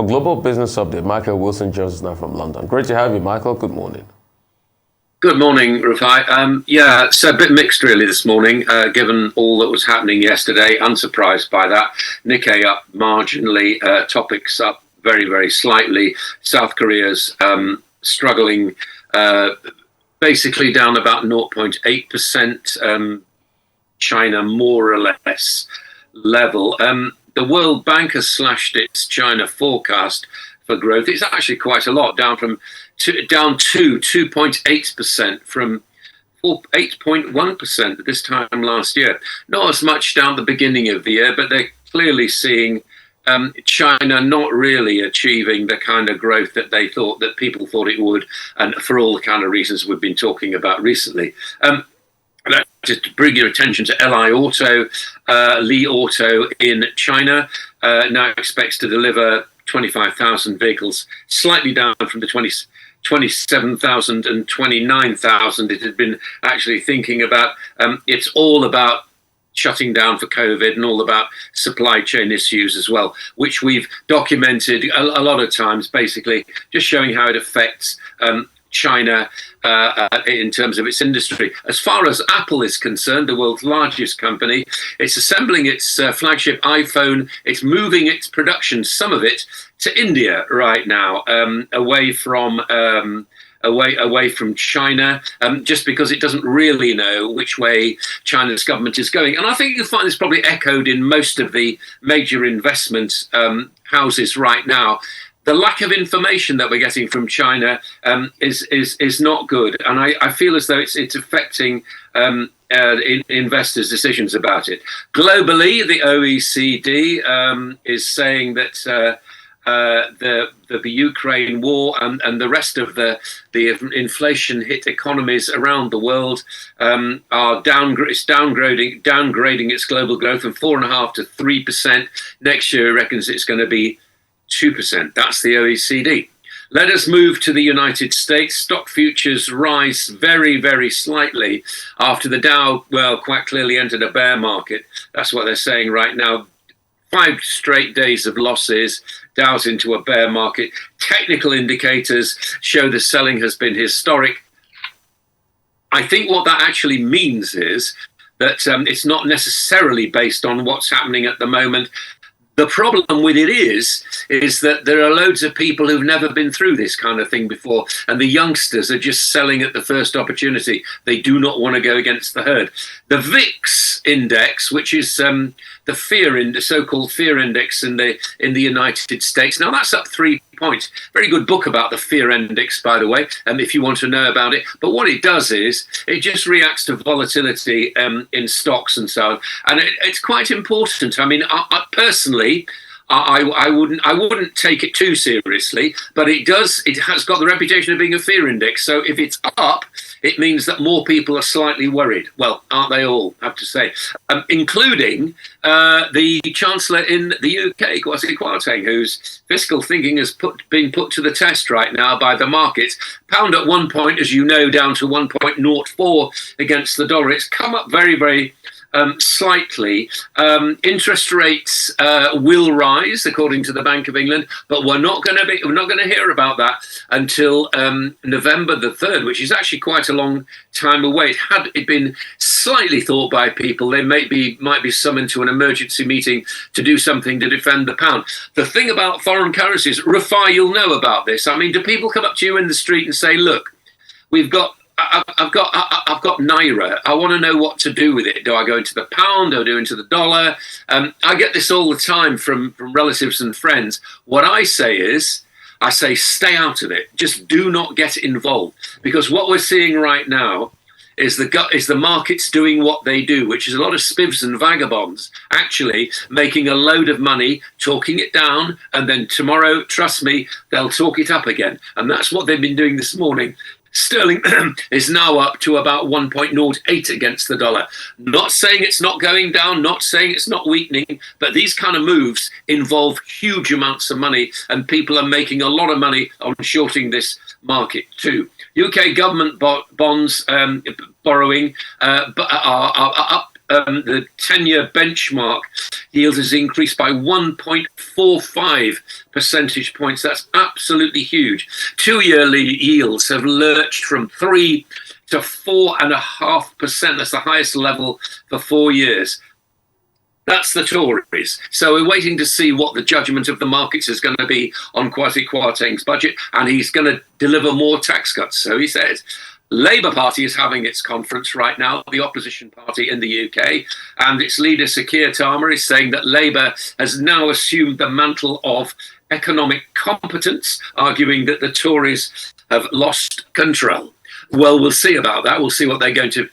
For Global Business Update, Michael Wilson joins us now from London. Great to have you, Michael. Good morning. Good morning, Rufai. It's a bit mixed really this morning, given all that was happening yesterday. Unsurprised by that. Nikkei up marginally, topics up very, very slightly. South Korea's struggling, basically down about 0.8%. China more or less level. The World Bank has slashed its China forecast for growth. It's actually quite a lot, down to 2.8% from 8.1% at this time last year. Not as much down the beginning of the year, but they're clearly seeing China not really achieving the kind of growth that they thought, that people thought it would, and for all the kind of reasons we've been talking about recently. Just to bring your attention to Li Auto in China, now expects to deliver 25,000 vehicles, slightly down from the 27,000 and 29,000 it had been actually thinking about. It's all about shutting down for COVID and all about supply chain issues as well, which we've documented a lot of times, basically just showing how it affects China in terms of its industry. As far as Apple is concerned, the world's largest company, it's assembling its flagship iPhone. It's moving its production, some of it, to India right now, away from China, just because it doesn't really know which way China's government is going. And I think you'll find this probably echoed in most of the major investment houses right now. The lack of information that we're getting from China is not good, and I feel as though it's affecting investors' decisions about it. Globally, the OECD is saying that the Ukraine war and the rest of the inflation-hit economies around the world are downgrading its global growth from 4.5% to 3%. Next year, it reckons it's going to be 2%. That's the OECD. Let us move to the United States. Stock futures rise very, very slightly after the Dow, quite clearly entered a bear market. That's what they're saying right now. 5 straight days of losses. Dow's into a bear market. Technical indicators show the selling has been historic. I think what that actually means is that it's not necessarily based on what's happening at the moment. The problem with it is that there are loads of people who've never been through this kind of thing before, and the youngsters are just selling at the first opportunity. They do not want to go against the herd. The VIX index, which is the so-called fear index in the United States, now that's up 3 points. Very good book about the fear index, by the way, if you want to know about it. But what it does is it just reacts to volatility in stocks and so on, and it's quite important. I mean, I personally, I wouldn't take it too seriously, but it has got the reputation of being a fear index. So if it's up, it means that more people are slightly worried. Well, aren't they all, I have to say, including the Chancellor in the UK, Kwasi Kwarteng, whose fiscal thinking has been put to the test right now by the markets. Pound at one point, as you know, down to 1.04 against the dollar. It's come up very, very slightly. Interest rates will rise, according to the Bank of England, but we're not going to hear about that until November the 3rd, which is actually quite a long time away. Had it been slightly thought by people, they might be summoned to an emergency meeting to do something to defend the pound. The thing about foreign currencies, Rufai, you'll know about this. I mean, do people come up to you in the street and say, "Look, I've got Naira. I want to know what to do with it. Do I go into the pound? Do I go into the dollar?" I get this all the time from relatives and friends. What I say is, stay out of it. Just do not get involved, because what we're seeing right now is the markets doing what they do, which is a lot of spivs and vagabonds actually making a load of money, talking it down, and then tomorrow, trust me, they'll talk it up again. And that's what they've been doing this morning. Sterling is now up to about 1.08 against the dollar. Not saying it's not going down, not saying it's not weakening, but these kind of moves involve huge amounts of money, and people are making a lot of money on shorting this market too. UK government bonds borrowing are up the 10-year benchmark yield has increased by 1.45 percentage points. That's absolutely huge. 2-year yields have lurched from 3 to 4.5%. That's the highest level for 4 years. That's the Tories. So we're waiting to see what the judgment of the markets is going to be on Kwasi Kwarteng's budget, and he's going to deliver more tax cuts, so he says. Labour Party is having its conference right now, the opposition party in the UK, and its leader, Sir Keir Starmer, is saying that Labour has now assumed the mantle of economic competence, arguing that the Tories have lost control. Well, we'll see about that. We'll see what they're going to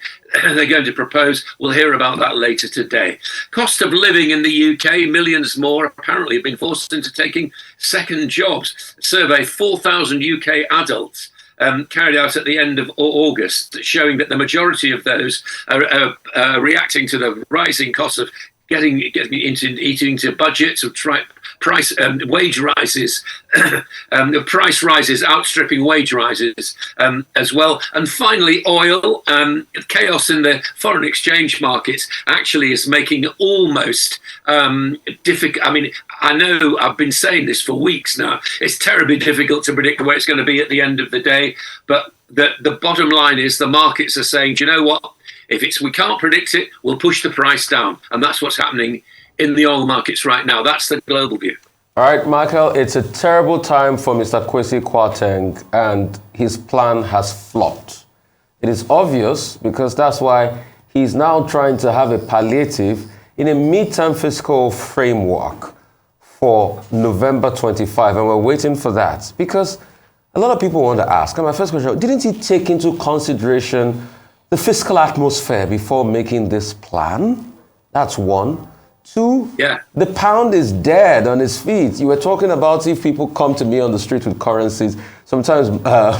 propose. We'll hear about that later today. Cost of living in the UK, millions more apparently have been forced into taking second jobs. A survey 4,000 UK adults carried out at the end of August, showing that the majority of those are reacting to the rising costs of getting into budgets of wage rises, the price rises outstripping wage rises as well. And finally, oil. Chaos in the foreign exchange markets actually is making it almost difficult. I mean, I know I've been saying this for weeks now. It's terribly difficult to predict where it's going to be at the end of the day. But the bottom line is the markets are saying, do you know what? If we can't predict it, we'll push the price down. And that's what's happening in the oil markets right now. That's the global view. All right, Michael, it's a terrible time for Mr. Kwasi Kwarteng, and his plan has flopped. It is obvious because that's why he's now trying to have a palliative in a midterm fiscal framework for November 25, and we're waiting for that because a lot of people want to ask, and my first question, didn't he take into consideration the fiscal atmosphere before making this plan? That's one. Two, the pound is dead on its feet. You were talking about if people come to me on the street with currencies. Sometimes,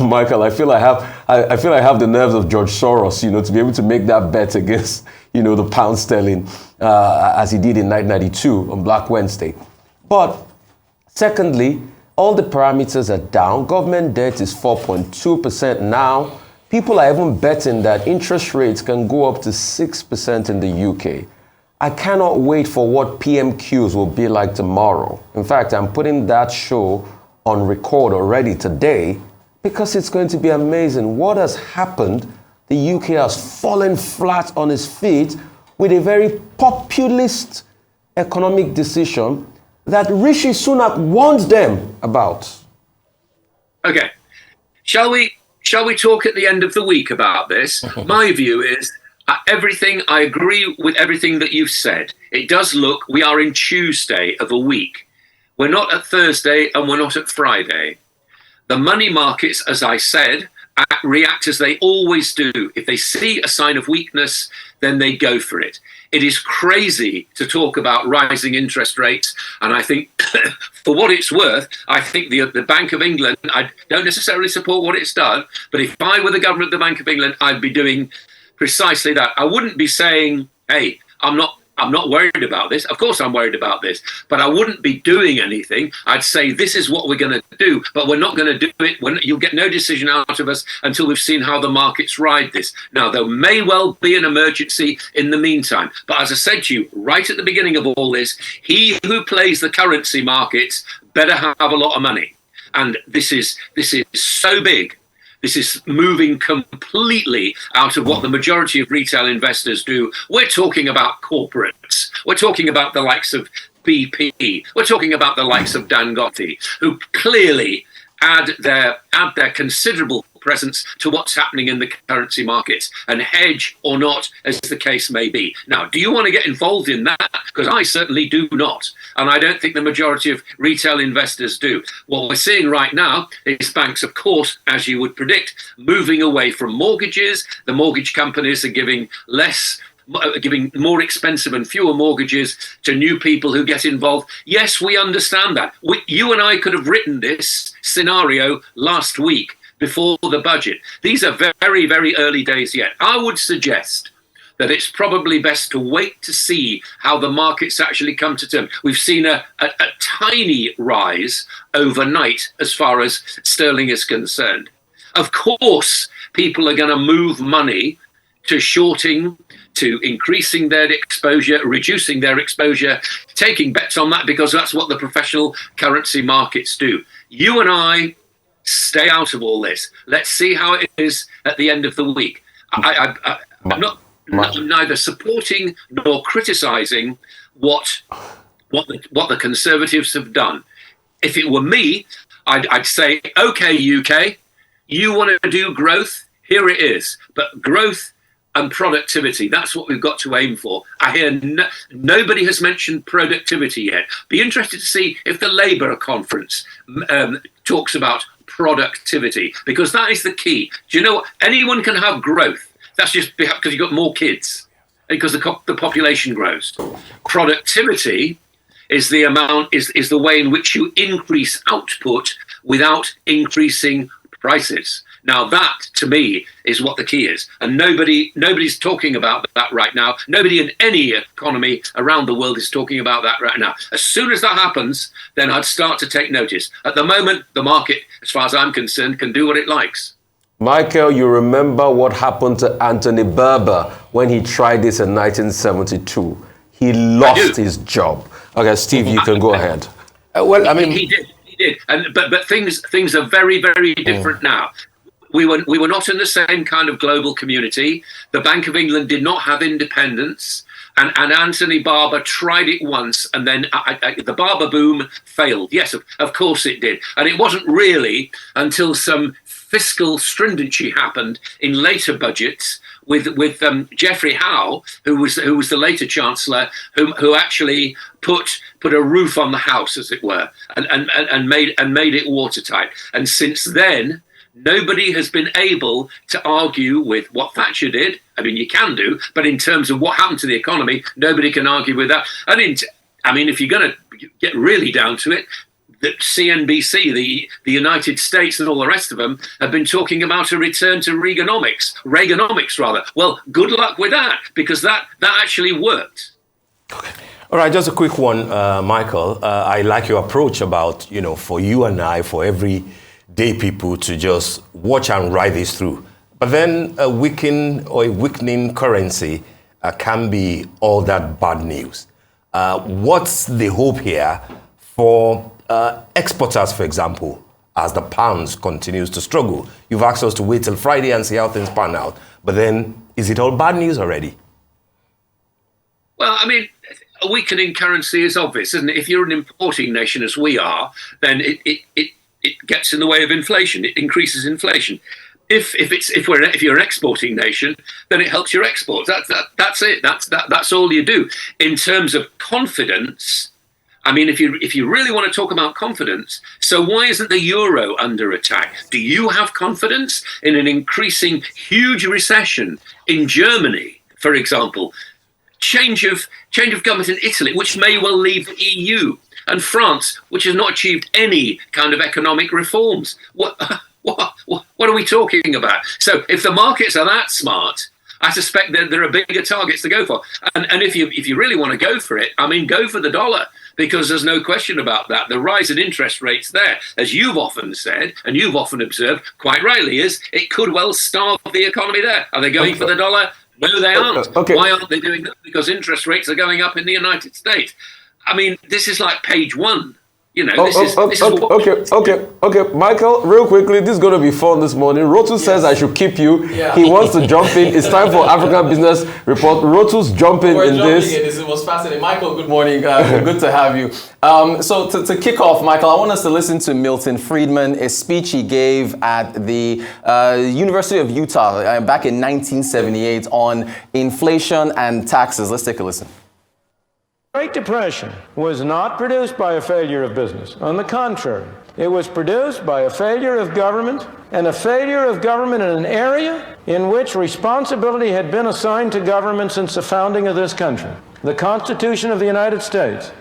Michael, I feel I have the nerves of George Soros, to be able to make that bet against, the pound sterling, as he did in 1992 on Black Wednesday. But secondly, all the parameters are down. Government debt is 4.2% now. People are even betting that interest rates can go up to 6% in the UK. I cannot wait for what PMQs will be like tomorrow. In fact, I'm putting that show on record already today because it's going to be amazing. What has happened? The UK has fallen flat on its feet with a very populist economic decision that Rishi Sunak warned them about. Okay. Shall we talk at the end of the week about this? My view is I agree with everything that you've said. It does look, we are in Tuesday of a week. We're not at Thursday and we're not at Friday. The money markets, as I said, react as they always do. If they see a sign of weakness, then they go for it. It is crazy to talk about rising interest rates. And I think, for what it's worth, I think the Bank of England, I don't necessarily support what it's done, but if I were the governor of the Bank of England, I'd be doing precisely that. I wouldn't be saying, hey, I'm not worried about this. Of course I'm worried about this, but I wouldn't be doing anything. I'd say this is what we're going to do, but we're not going to do it. You'll get no decision out of us until we've seen how the markets ride this. Now, there may well be an emergency in the meantime, but as I said to you right at the beginning of all this, he who plays the currency markets better have a lot of money. And this is so big. This is moving completely out of what the majority of retail investors do. We're talking about corporates. We're talking about the likes of BP. We're talking about the likes of Dangote, who clearly add their considerable presence to what's happening in the currency markets, and hedge or not, as the case may be. Now, do you want to get involved in that? Because I certainly do not. And I don't think the majority of retail investors do. What we're seeing right now is banks, of course, as you would predict, moving away from mortgages. The mortgage companies are giving more expensive and fewer mortgages to new people who get involved. Yes, we understand that. You and I could have written this scenario last week before the budget. These are very, very early days yet. I would suggest that it's probably best to wait to see how the markets actually come to terms. We've seen a tiny rise overnight as far as sterling is concerned. Of course, people are going to move money to shorting to increasing their exposure, reducing their exposure, taking bets on that because that's what the professional currency markets do. You and I stay out of all this. Let's see how it is at the end of the week. I'm neither supporting nor criticising what the Conservatives have done. If it were me, I'd say, okay, UK, you want to do growth, here it is. But growth and productivity, that's what we've got to aim for. I hear nobody has mentioned productivity yet. Be interested to see if the Labour conference talks about productivity, because that is the key. Do you know what? Anyone can have growth. That's just because you've got more kids, because the population grows. Productivity is the amount, is the way in which you increase output without increasing prices. Now that, to me, is what the key is. And nobody's talking about that right now. Nobody in any economy around the world is talking about that right now. As soon as that happens, then I'd start to take notice. At the moment, the market, as far as I'm concerned, can do what it likes. Michael, you remember what happened to Anthony Berber when he tried this in 1972? He lost his job. Okay, Steve, you can go ahead. Well, I mean, he did, but things are very, very different now. We were not in the same kind of global community. The Bank of England did not have independence, and Anthony Barber tried it once, and then the Barber boom failed. Yes, of course it did, and it wasn't really until some fiscal stringency happened in later budgets with Geoffrey Howe, who was the later Chancellor, who actually put a roof on the house, as it were, and made it watertight. And since then, nobody has been able to argue with what Thatcher did. I mean, you can do, but in terms of what happened to the economy, nobody can argue with that. And if you're going to get really down to it, that CNBC, the United States and all the rest of them have been talking about a return to Reaganomics rather. Well, good luck with that, because that actually worked. Okay. All right, just a quick one, Michael. I like your approach about, for you and I, for everyday people to just watch and ride this through. But then a weakening currency can be all that bad news. What's the hope here for exporters, for example, as the pounds continues to struggle? You've asked us to wait till Friday and see how things pan out. But then, is it all bad news already? Well, I mean, a weakening currency is obvious, isn't it? If you're an importing nation, as we are, then it gets in the way of inflation. It increases inflation. If you're an exporting nation, then it helps your exports. That's it. That's all you do. In terms of confidence, I mean, if you really want to talk about confidence, so why isn't the euro under attack? Do you have confidence in an increasing huge recession in Germany, for example? Change of government in Italy, which may well leave the EU, and France, which has not achieved any kind of economic reforms. What are we talking about? So if the markets are that smart, I suspect that there are bigger targets to go for. And if you really want to go for it, I mean, go for the dollar, because there's no question about that. The rise in interest rates there, as you've often said, and you've often observed, quite rightly, is it could well starve the economy there. Are they going for the dollar? No, they aren't. Okay. Why aren't they doing that? Because interest rates are going up in the United States. I mean, this is like page one. Okay. Michael, real quickly, this is going to be fun this morning. Rotu says I should keep you. Yeah. He wants to jump in. It's time for African Business Report. Rotu's jumping in this. It was fascinating. Michael, good morning. Good to have you. So to kick off, Michael, I want us to listen to Milton Friedman, a speech he gave at the University of Utah back in 1978 on inflation and taxes. Let's take a listen. The Great Depression was not produced by a failure of business. On the contrary, it was produced by a failure of government, and a failure of government in an area in which responsibility had been assigned to government since the founding of this country. The Constitution of the United States,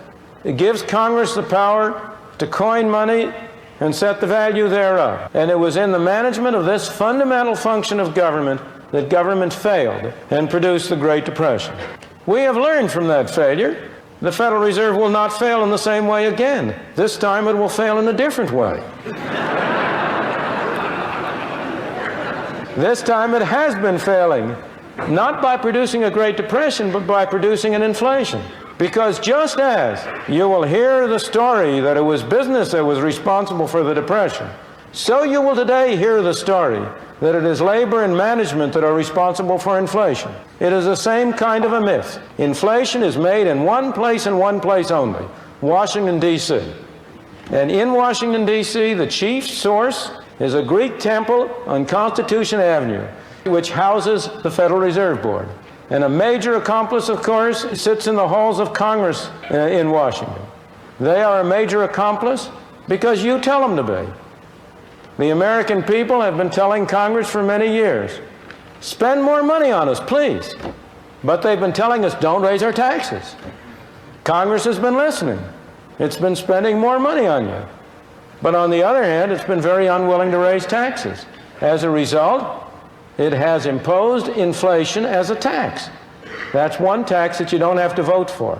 it gives Congress the power to coin money and set the value thereof. And it was in the management of this fundamental function of government that government failed and produced the Great Depression. We have learned from that failure. The Federal Reserve will not fail in the same way again. This time it will fail in a different way. This time it has been failing not by producing a Great Depression, but by producing an inflation. Because just as you will hear the story that it was business that was responsible for the Depression, so you will today hear the story that it is labor and management that are responsible for inflation. It is the same kind of a myth. Inflation is made in one place and one place only, Washington, D.C. And in Washington, D.C., the chief source is a Greek temple on Constitution Avenue, which houses the Federal Reserve Board. And a major accomplice, of course, sits in the halls of Congress in Washington. They are a major accomplice because you tell them to be. The American people have been telling Congress for many years, spend more money on us, please. But they've been telling us, don't raise our taxes. Congress has been listening. It's been spending more money on you. But on the other hand, it's been very unwilling to raise taxes. As a result, it has imposed inflation as a tax. That's one tax that you don't have to vote for,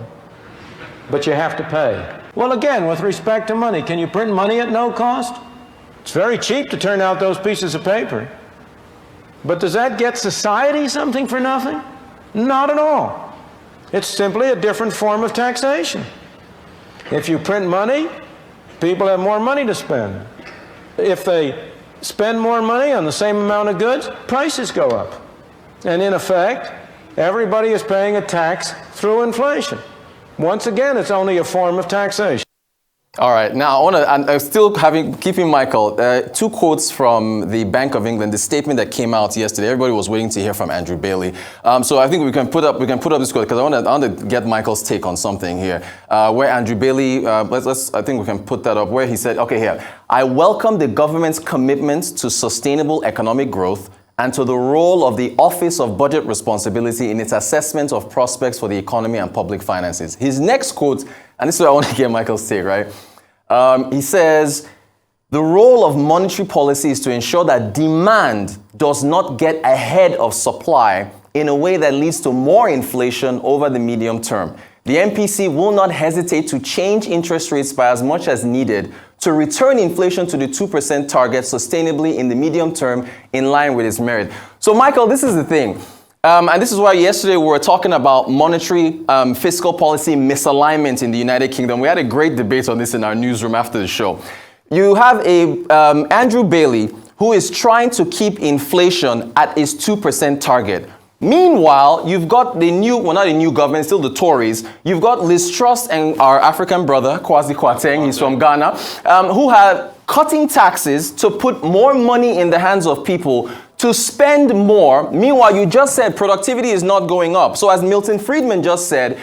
but you have to pay. Well, again, with respect to money, can you print money at no cost? It's very cheap to turn out those pieces of paper. But does that get society something for nothing? Not at all. It's simply a different form of taxation. If you print money, people have more money to spend. If they spend more money on the same amount of goods, prices go up. And in effect, everybody is paying a tax through inflation. Once again, it's only a form of taxation. All right. Now, I'm still keeping Michael. Two quotes from the Bank of England, the statement that came out yesterday. Everybody was waiting to hear from Andrew Bailey. So I think we can put up this quote because I want to get Michael's take on something here. Where Andrew Bailey, I think we can put that up. Where he said, okay, here, I welcome the government's commitment to sustainable economic growth and to the role of the Office of Budget Responsibility in its assessment of prospects for the economy and public finances. His next quote, and this is what I want to get Michael's take, right? He says, the role of monetary policy is to ensure that demand does not get ahead of supply in a way that leads to more inflation over the medium term. The MPC will not hesitate to change interest rates by as much as needed to return inflation to the 2% target sustainably in the medium term in line with its merit. So, Michael, this is the thing. And this is why yesterday we were talking about monetary fiscal policy misalignment in the United Kingdom. We had a great debate on this in our newsroom after the show. You have Andrew Bailey who is trying to keep inflation at its 2% target. Meanwhile, you've got the new, well, not a new government, still the Tories. You've got Liz Truss and our African brother, Kwasi Kwarteng, he's from Ghana, who are cutting taxes to put more money in the hands of people to spend more. Meanwhile, you just said productivity is not going up. So as Milton Friedman just said,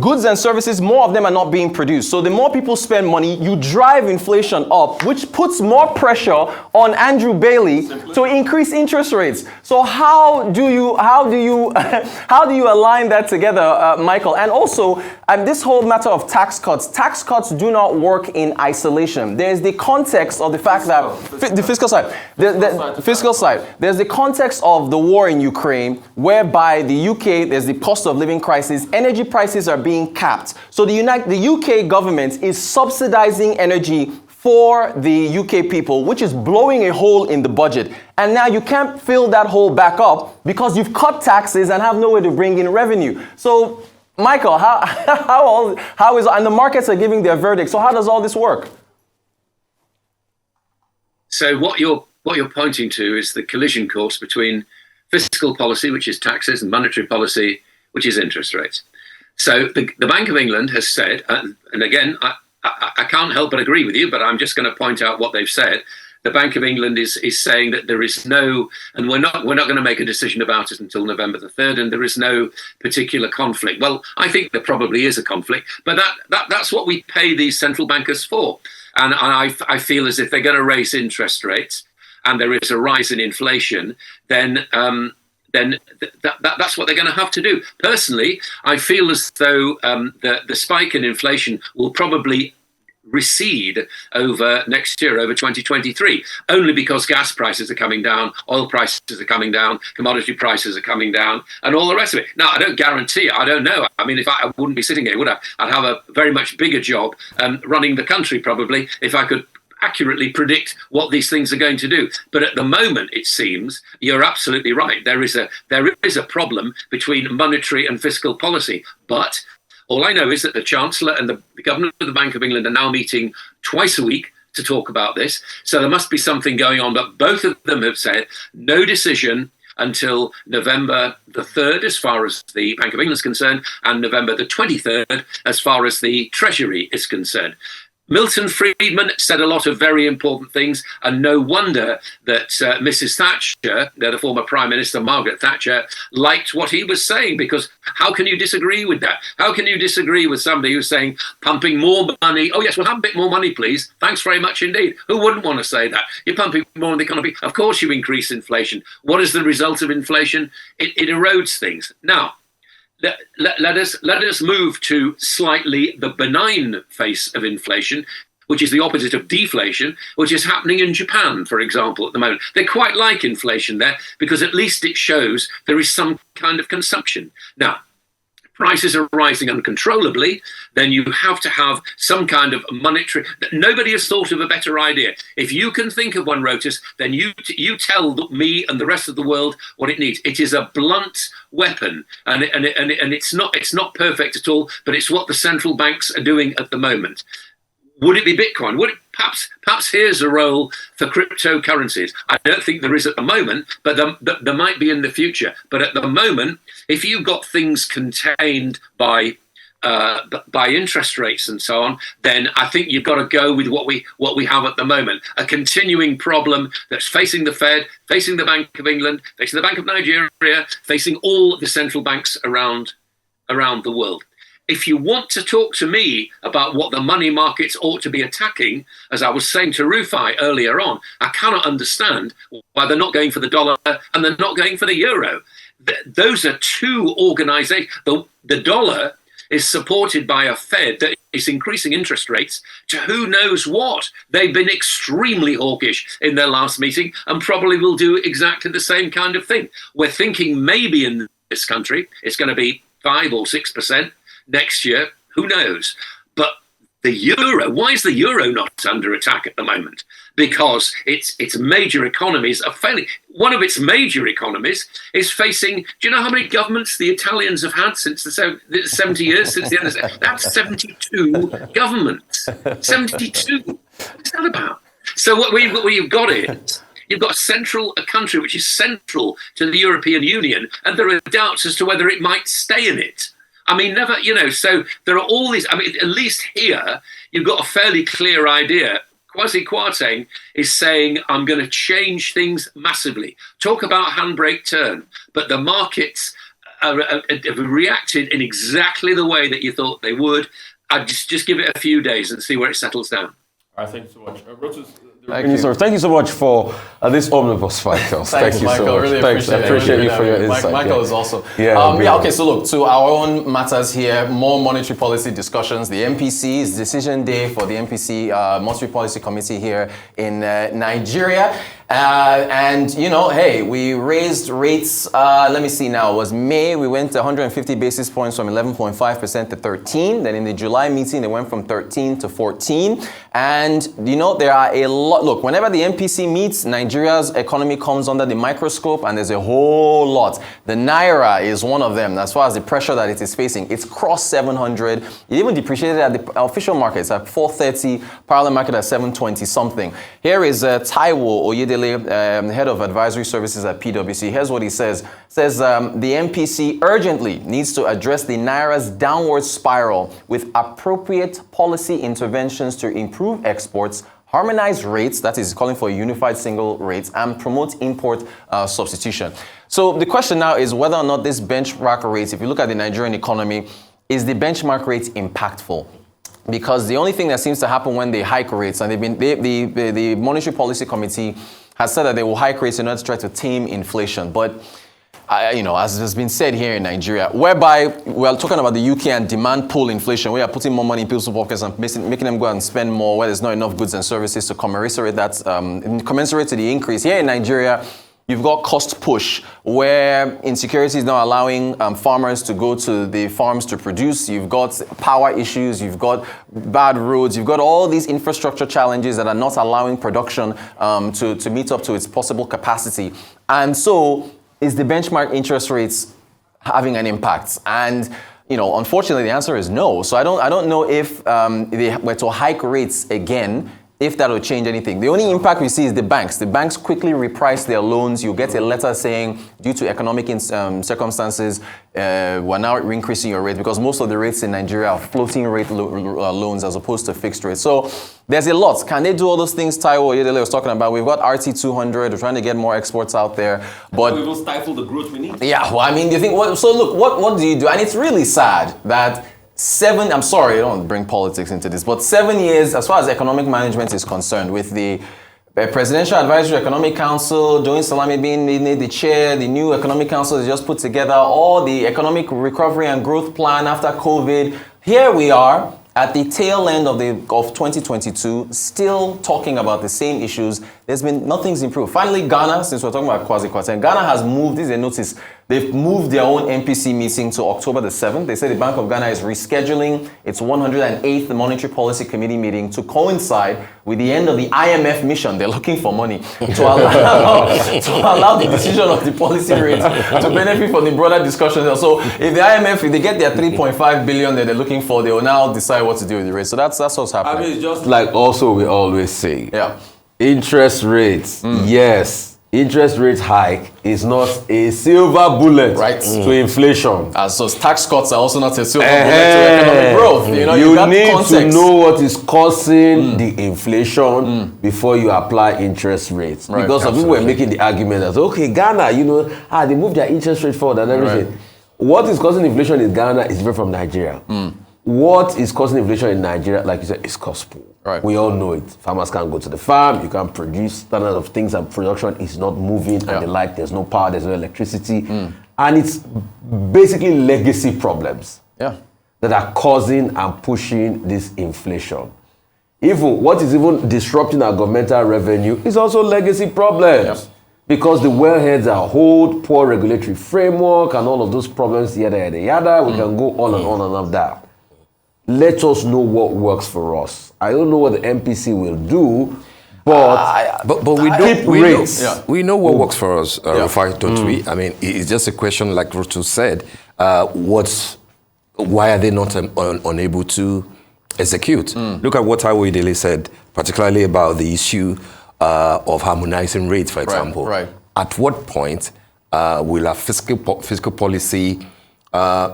goods and services, more of them are not being produced. So the more people spend money, you drive inflation up, which puts more pressure on Andrew Bailey to increase interest rates. So how do you align that together, Michael? And also, this whole matter of tax cuts do not work in isolation. There's the context of the fact that the fiscal side, the fiscal side. There's the context of the war in Ukraine, whereby the UK, there's the cost of living crisis, energy prices are being capped. So the UK government is subsidizing energy for the UK people, which is blowing a hole in the budget. And now you can't fill that hole back up because you've cut taxes and have no way to bring in revenue. So, Michael, how is, and the markets are giving their verdict. So how does all this work? So what you're pointing to is the collision course between fiscal policy, which is taxes, and monetary policy, which is interest rates. So the Bank of England has said, and again, I can't help but agree with you, but I'm just going to point out what they've said. The Bank of England is saying that there is no, and we're not going to make a decision about it until November the 3rd, and there is no particular conflict. Well, I think there probably is a conflict, but that's what we pay these central bankers for. And I feel as if they're going to raise interest rates, and there is a rise in inflation, then that's what they're going to have to do. Personally, I feel as though the spike in inflation will probably recede over next year, over 2023, only because gas prices are coming down, oil prices are coming down, commodity prices are coming down, and all the rest of it. Now, I don't guarantee it. I don't know. I mean, if I wouldn't be sitting here, would I? I'd have a very much bigger job running the country, probably, if I could accurately predict what these things are going to do. But at the moment, it seems you're absolutely right. There is a problem between monetary and fiscal policy. But all I know is that the Chancellor and the Governor of the Bank of England are now meeting twice a week to talk about this. So there must be something going on. But both of them have said no decision until November the 3rd, as far as the Bank of England is concerned, and November the 23rd, as far as the Treasury is concerned. Milton Friedman said a lot of very important things, and no wonder that Mrs. Thatcher, the former Prime Minister Margaret Thatcher, liked what he was saying, because how can you disagree with that? How can you disagree with somebody who's saying pumping more money? Oh, yes, we'll have a bit more money, please. Thanks very much indeed. Who wouldn't want to say that? You're pumping more in the economy. Of course you increase inflation. What is the result of inflation? It erodes things. Now, let us move to slightly the benign face of inflation, which is the opposite of deflation, which is happening in Japan, for example, at the moment. They quite like inflation there because at least it shows there is some kind of consumption. Now, prices are rising uncontrollably, then you have to have some kind of monetary. Nobody has thought of a better idea. If you can think of one, Rotus, then you tell me and the rest of the world what it needs. It is a blunt weapon, and it's not perfect at all, but it's what the central banks are doing at the moment. Would it be Bitcoin? Would it perhaps here's a role for cryptocurrencies? I don't think there is at the moment, but there might be in the future. But at the moment, if you've got things contained by interest rates and so on, then I think you've got to go with what we have at the moment. A continuing problem that's facing the Fed, facing the Bank of England, facing the Bank of Nigeria, facing all the central banks around the world. If you want to talk to me about what the money markets ought to be attacking, as I was saying to Rufai earlier on, I cannot understand why they're not going for the dollar and they're not going for the euro. Those are two organizations. The dollar is supported by a Fed that is increasing interest rates to who knows what. They've been extremely hawkish in their last meeting and probably will do exactly the same kind of thing. We're thinking maybe in this country it's going to be 5 or 6%. Next year, who knows? But the euro, why is the euro not under attack at the moment? Because its major economies are failing. One of its major economies is facing, do you know how many governments the Italians have had since the 70 years, since the end of the... That's 72 governments. 72. What's that about? So what you've got is, you've got a country which is central to the European Union, and there are doubts as to whether it might stay in it. I mean, never, so there are all these, at least here, you've got a fairly clear idea. Kwasi Kwarteng is saying, I'm going to change things massively. Talk about handbrake turn. But the markets have reacted in exactly the way that you thought they would. I'd just give it a few days and see where it settles down. All right, thank you so much. Thank you so much for this omnibus, Michael. Thanks, you Michael. so much. Really Thanks. I appreciate you for your insight. Michael is also. Okay, so look, to our own matters here, more monetary policy discussions. The MPC is decision day for the MPC Monetary Policy Committee here in Nigeria. And, hey, we raised rates, let me see now, it was May, we went 150 basis points from 11.5% to 13. Then in the July meeting, it went from 13 to 14. And, there are a lot, look, whenever the MPC meets, Nigeria's economy comes under the microscope, and there's a whole lot. The Naira is one of them, as far as the pressure that it is facing. It's crossed 700. It even depreciated at the official markets at 430, parallel market at 720 something. Here is Taiwo Oyedele, head of advisory services at PwC. Here's what he says. Says the MPC urgently needs to address the Naira's downward spiral with appropriate policy interventions to improve exports, harmonize rates, that is calling for a unified single rates, and promote import substitution. So the question now is whether or not this benchmark rate, if you look at the Nigerian economy, is the benchmark rate impactful? Because the only thing that seems to happen when they hike rates, and the Monetary Policy Committee has said that they will hike rates in order to try to tame inflation. But, as has been said here in Nigeria, whereby we are talking about the UK and demand pull inflation, we are putting more money in people's pockets and making them go out and spend more where there's not enough goods and services to commensurate to the increase. Here in Nigeria, You've got cost push, where insecurity is now allowing farmers to go to the farms to produce. You've got power issues, you've got bad roads, you've got all these infrastructure challenges that are not allowing production to meet up to its possible capacity. And so, is the benchmark interest rates having an impact? And unfortunately, the answer is no. So I don't know if they were to hike rates again, if that will change anything. The only impact we see is the banks. The banks quickly reprice their loans. You get a letter saying, due to economic circumstances, we're now increasing your rate, because most of the rates in Nigeria are floating rate loans as opposed to fixed rates. So there's a lot. Can they do all those things Taiwo Oyedele was talking about? We've got RT200. We're trying to get more exports out there. But we will stifle the growth we need. Yeah, well, I mean, you think, so look, what do you do? And it's really sad that I'm sorry, I don't bring politics into this, but 7 years, as far as economic management is concerned, with the Presidential Advisory Economic Council, Doyin Salami being made the chair, the new Economic Council has just put together all the economic recovery and growth plan after COVID. Here we are at the tail end of 2022, still talking about the same issues. Nothing's improved. Finally, Ghana, since we're talking about Kwasi Kwarteng, Ghana has moved, this is a notice, they've moved their own MPC meeting to October the 7th. They say the Bank of Ghana is rescheduling its 108th Monetary Policy Committee meeting to coincide with the end of the IMF mission. They're looking for money to allow the decision of the policy rate to benefit from the broader discussion. So if the IMF, if they get their 3.5 billion that they're looking for, they will now decide what to do with the rate. So that's what's happening. I mean, it's just like also we always say. Yeah. Interest rates, yes. Interest rate hike is not a silver bullet to inflation. So tax cuts are also not a silver bullet to economic growth. You need to know what is causing the inflation before you apply interest rates. Right. Because some people were making the argument that, okay, Ghana, they moved their interest rate forward and everything. Right. What is causing inflation in Ghana is different from Nigeria. What is causing inflation in Nigeria, like you said, is cost pull. Right. We all know it. Farmers can't go to the farm, you can't produce, standard of things, and production is not moving and the like. There's no power, there's no electricity. And it's basically legacy problems that are causing and pushing this inflation. Even what is even disrupting our governmental revenue is also legacy problems. Because the wellheads are hold, poor regulatory framework, and all of those problems, yada, yada, yada. We can go on and on and on that. Let us know what works for us. I don't know what the MPC will do, but we know what works for us, Rufai, don't we? I mean, it's just a question, like Rutu said, why are they not unable to execute? Look at what Taiwo Oyedele said, particularly about the issue of harmonizing rates, for example. Right. At what point will our fiscal policy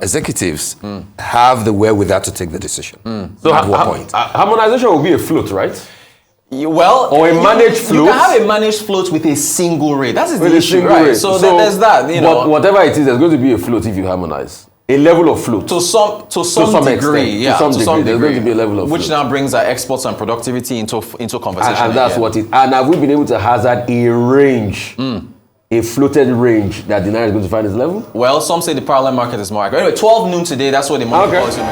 executives have the wherewithal to take the decision? So at what point? Harmonization will be a float, right? Or a managed float. You can have a managed float with a single rate. That is the issue, right? So there's that. But whatever it is, there's going to be a float if you harmonize. A level of float. To some degree, extent. To some degree. There's going to be a level of which float. now brings our exports and productivity into conversation. And that's what it. And have we been able to hazard a range? A floated range that the Naira is going to find its level? Well, some say the parallel market is more accurate. Anyway, 12 noon today, that's what the money policy